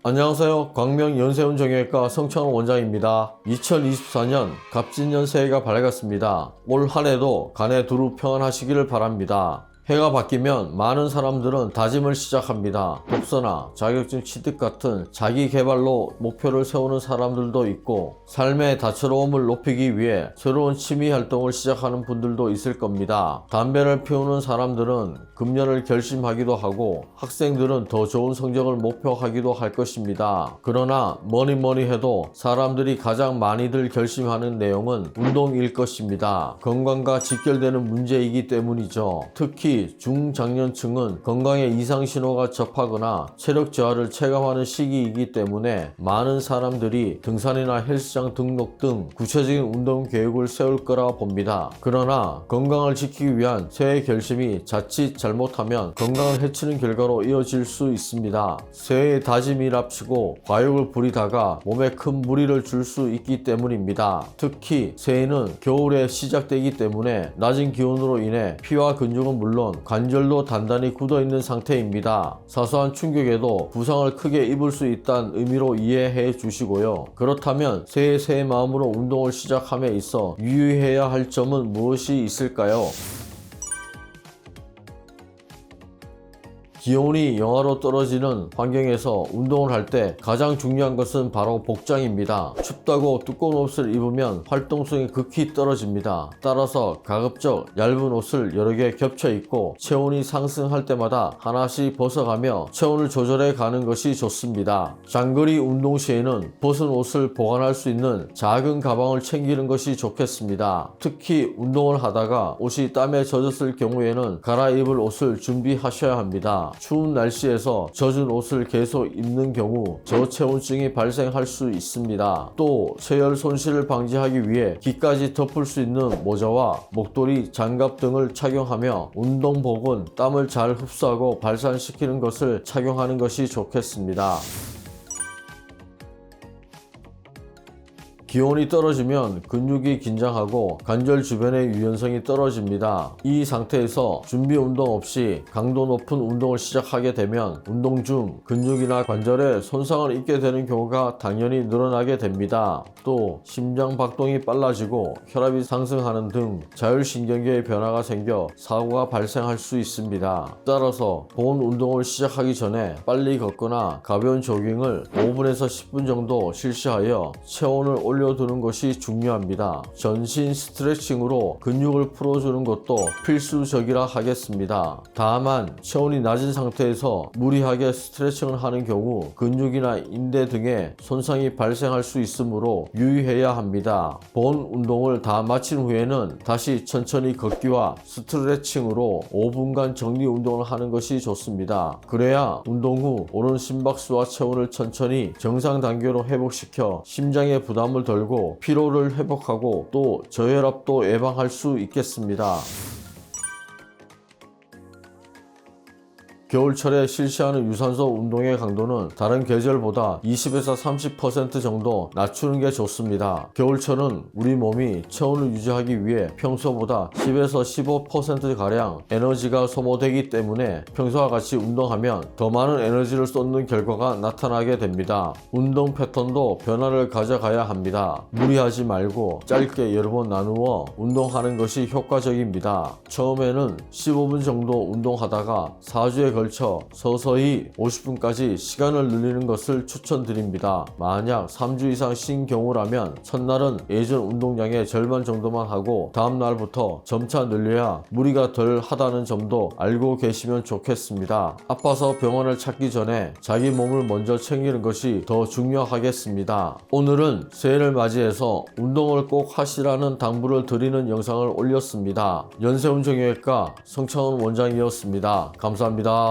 안녕하세요. 광명 연세훈 정형외과 성창원 원장입니다. 2024년 갑진년 새해가 밝았습니다. 올 한해도 간에 두루 평안하시기를 바랍니다. 해가 바뀌면 많은 사람들은 다짐을 시작합니다. 독서나 자격증 취득 같은 자기 개발로 목표를 세우는 사람들도 있고, 삶의 다채로움을 높이기 위해 새로운 취미 활동을 시작하는 분들도 있을 겁니다. 담배를 피우는 사람들은 금연을 결심하기도 하고, 학생들은 더 좋은 성적을 목표하기도 할 것입니다. 그러나 뭐니 해도 사람들이 가장 많이들 결심하는 내용은 운동일 것입니다. 건강과 직결되는 문제이기 때문이죠. 특히 중장년층은 건강에 이상 신호가 접하거나 체력 저하를 체감하는 시기이기 때문에 많은 사람들이 등산이나 헬스장 등록 등 구체적인 운동 계획을 세울 거라 봅니다. 그러나 건강을 지키기 위한 새해 결심이 자칫 잘못하면 건강을 해치는 결과로 이어질 수 있습니다. 새해의 다짐이랍시고 과욕을 부리다가 몸에 큰 무리를 줄 수 있기 때문입니다. 특히 새해는 겨울에 시작되기 때문에 낮은 기온으로 인해 피와 근육은 물론 관절도 단단히 굳어있는 상태입니다. 사소한 충격에도 부상을 크게 입을 수 있다는 의미로 이해해 주시고요. 그렇다면 새해 마음으로 운동을 시작함에 있어 유의해야 할 점은 무엇이 있을까요? 기온이 영하로 떨어지는 환경에서 운동을 할 때 가장 중요한 것은 바로 복장입니다. 춥다고 두꺼운 옷을 입으면 활동성이 극히 떨어집니다. 따라서 가급적 얇은 옷을 여러 개 겹쳐 입고 체온이 상승할 때마다 하나씩 벗어가며 체온을 조절해 가는 것이 좋습니다. 장거리 운동 시에는 벗은 옷을 보관할 수 있는 작은 가방을 챙기는 것이 좋겠습니다. 특히 운동을 하다가 옷이 땀에 젖었을 경우에는 갈아입을 옷을 준비하셔야 합니다. 추운 날씨에서 젖은 옷을 계속 입는 경우 저체온증이 발생할 수 있습니다. 또 체열 손실을 방지하기 위해 귀까지 덮을 수 있는 모자와 목도리, 장갑 등을 착용하며 운동복은 땀을 잘 흡수하고 발산시키는 것을 착용하는 것이 좋겠습니다. 기온이 떨어지면 근육이 긴장하고 관절 주변의 유연성이 떨어집니다. 이 상태에서 준비 운동 없이 강도 높은 운동을 시작하게 되면 운동 중 근육이나 관절에 손상을 입게 되는 경우가 당연히 늘어나게 됩니다. 또 심장 박동이 빨라지고 혈압이 상승하는 등 자율신경계의 변화가 생겨 사고가 발생할 수 있습니다. 따라서 본 운동을 시작하기 전에 빨리 걷거나 가벼운 조깅을 5분에서 10분 정도 실시하여 체온을 올려두는 것이 중요합니다. 전신 스트레칭으로 근육을 풀어주는 것도 필수적이라 하겠습니다. 다만 체온이 낮은 상태에서 무리하게 스트레칭을 하는 경우 근육이나 인대 등에 손상이 발생할 수 있으므로 유의해야 합니다. 본 운동을 다 마친 후에는 다시 천천히 걷기와 스트레칭으로 5분간 정리 운동을 하는 것이 좋습니다. 그래야 운동 후 오른 심박수와 체온을 천천히 정상 단계로 회복시켜 심장의 부담을 덜고 피로를 회복하고 또 저혈압도 예방할 수 있겠습니다. 겨울철에 실시하는 유산소 운동의 강도는 다른 계절보다 20에서 30% 정도 낮추는 게 좋습니다. 겨울철은 우리 몸이 체온을 유지하기 위해 평소보다 10에서 15%가량 에너지가 소모되기 때문에 평소와 같이 운동하면 더 많은 에너지를 쏟는 결과가 나타나게 됩니다. 운동 패턴도 변화를 가져가야 합니다. 무리하지 말고 짧게 여러 번 나누어 운동하는 것이 효과적입니다. 처음에는 15분 정도 운동하다가 4주에 걸쳐 서서히 50분까지 시간을 늘리는 것을 추천드립니다. 만약 3주 이상 쉰 경우라면 첫날은 예전 운동량의 절반 정도만 하고 다음 날부터 점차 늘려야 무리가 덜 하다는 점도 알고 계시면 좋겠습니다. 아파서 병원을 찾기 전에 자기 몸을 먼저 챙기는 것이 더 중요하겠습니다. 오늘은 새해를 맞이해서 운동을 꼭 하시라는 당부를 드리는 영상을 올렸습니다. 연세훈 정형외과 성창원 원장이었습니다. 감사합니다.